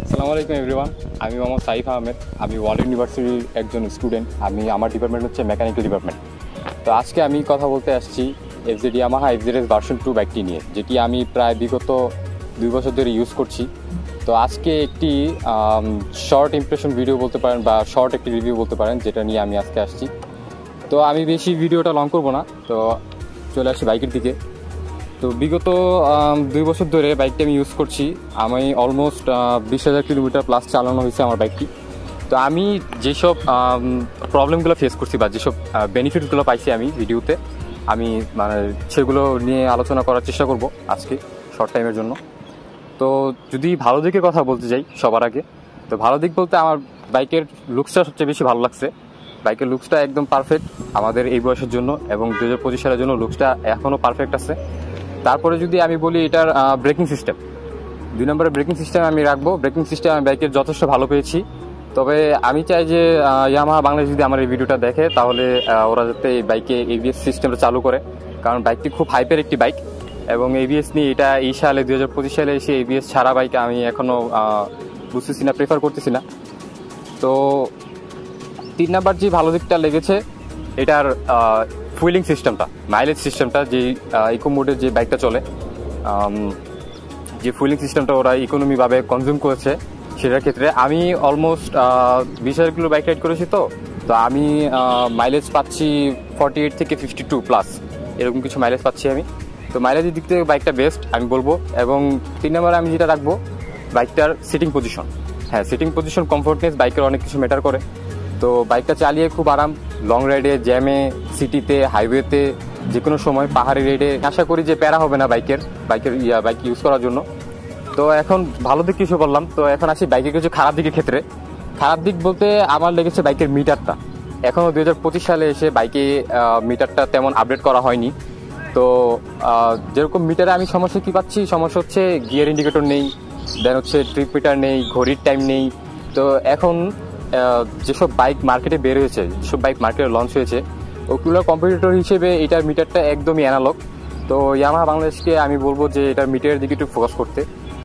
আসসালামু আলাইকুম এভরিওয়ান। আমি মোহাম্মদ সাইফ আহমেদ। আমি ওয়ার্ল্ড ইউনিভার্সিটির একজন স্টুডেন্ট। আমার ডিপার্টমেন্ট হচ্ছে মেকানিক্যাল ডিপার্টমেন্ট। তো আজকে আমি কথা বলতে আসছি এফজেড ইয়ামাহা এফজেডএস ভার্সন 2 বাইকটি নিয়ে, যেটি আমি প্রায় বিগত 2 বছর ধরে ইউজ করছি। তো আজকে একটি শর্ট ইমপ্রেশন ভিডিও বলতে পারেন বা শর্ট একটি রিভিউ বলতে পারেন, যেটা নিয়ে আমি আজকে আসছি। তো আমি বেশি ভিডিওটা লং করবো না, তো চলে আসি বাইকের দিকে। তো বিগত 2 বছর ধরে বাইকটি আমি ইউজ করছি। আমি অলমোস্ট 20,000 কিলোমিটার প্লাস চালানো হয়েছে আমার বাইকটি। তো আমি যেসব প্রবলেমগুলো ফেস করছি বা যেসব বেনিফিটগুলো পাইছি আমি ভিডিওতে, আমি মানে সেগুলো নিয়ে আলোচনা করার চেষ্টা করব আজকে শর্ট টাইমের জন্য। তো যদি ভালো দিকের কথা বলতে যাই সবার আগে, তো ভালো দিক বলতে আমার বাইকের লুকসটা সবচেয়ে বেশি ভালো লাগছে। বাইকের লুকসটা একদম পারফেক্ট আমাদের এই বয়সের জন্য, এবং 2025 সালের জন্য লুকসটা এখনও পারফেক্ট আছে। তারপরে যদি আমি বলি এটার ব্রেকিং সিস্টেম, 2 নম্বরে ব্রেকিং সিস্টেম আমি রাখবো। ব্রেকিং সিস্টেম আমি বাইকের যথেষ্ট ভালো পেয়েছি। তবে আমি চাই যে ইয়ামাহা বাংলাদেশ যদি আমার এই ভিডিওটা দেখে, তাহলে ওরা যাতে এই বাইকে এবিএস সিস্টেমটা চালু করে, কারণ বাইকটি খুব হাইপের একটি বাইক। এবং এবিএস নিয়ে এটা এই সালে 2025 সালে এসে এবিএস ছাড়া বাইক আমি এখনও বুঝতেছি না, প্রেফার করতেছি না। তো 3 নাম্বার যে ভালো দিকটা লেগেছে এটার ফুয়েলিং সিস্টেমটা, মাইলেজ সিস্টেমটা, যে ইকো মোডের যে বাইকটা চলে, যে ফুয়েলিং সিস্টেমটা ওরা ইকোনমিভাবে কনজিউম করেছে, সেটার ক্ষেত্রে আমি অলমোস্ট 20,000 কিলো বাইক রাইড করেছি। তো আমি মাইলেজ পাচ্ছি 48 থেকে 52 প্লাস, এরকম কিছু মাইলেজ পাচ্ছি আমি। তো মাইলেজের দিক থেকে বাইকটা বেস্ট আমি বলবো। এবং 3 নম্বরে আমি যেটা রাখবো, বাইকটার সিটিং পজিশন। হ্যাঁ, সিটিং পজিশন, কমফোর্টনেস বাইকের অনেক কিছু ম্যাটার করে। তো বাইকটা চালিয়ে খুব আরাম, লং রাইডে, জ্যামে, সিটিতে, হাইওয়েতে, যে কোনো সময় পাহাড়ি রাইডে আশা করি যে প্যারা হবে না বাইক ইউজ করার জন্য। তো এখন ভালো দিক কিছু বললাম, তো এখন আসি বাইকের কিছু খারাপ দিকের ক্ষেত্রে। খারাপ দিক বলতে আমার লেগেছে বাইকের মিটারটা। এখনও 2025 সালে এসে বাইকে মিটারটা তেমন আপডেট করা হয়নি। তো যেরকম মিটারে আমি সমস্যা কী পাচ্ছি, সমস্যা হচ্ছে গিয়ার ইন্ডিকেটর নেই, দেন হচ্ছে ট্রিপ মিটার নেই, ঘড়ির টাইম নেই। তো এখন যেসব বাইক মার্কেটে বের হয়েছে, যেসব বাইক মার্কেটে লঞ্চ হয়েছে, ওগুলোর কম্পিটিটর হিসেবে এটার মিটারটা একদমই অ্যানালগ। তো ইয়ামাহা বাংলাদেশকে আমি বলবো যে এটার মিটারের দিকে একটু ফোকাস করতে।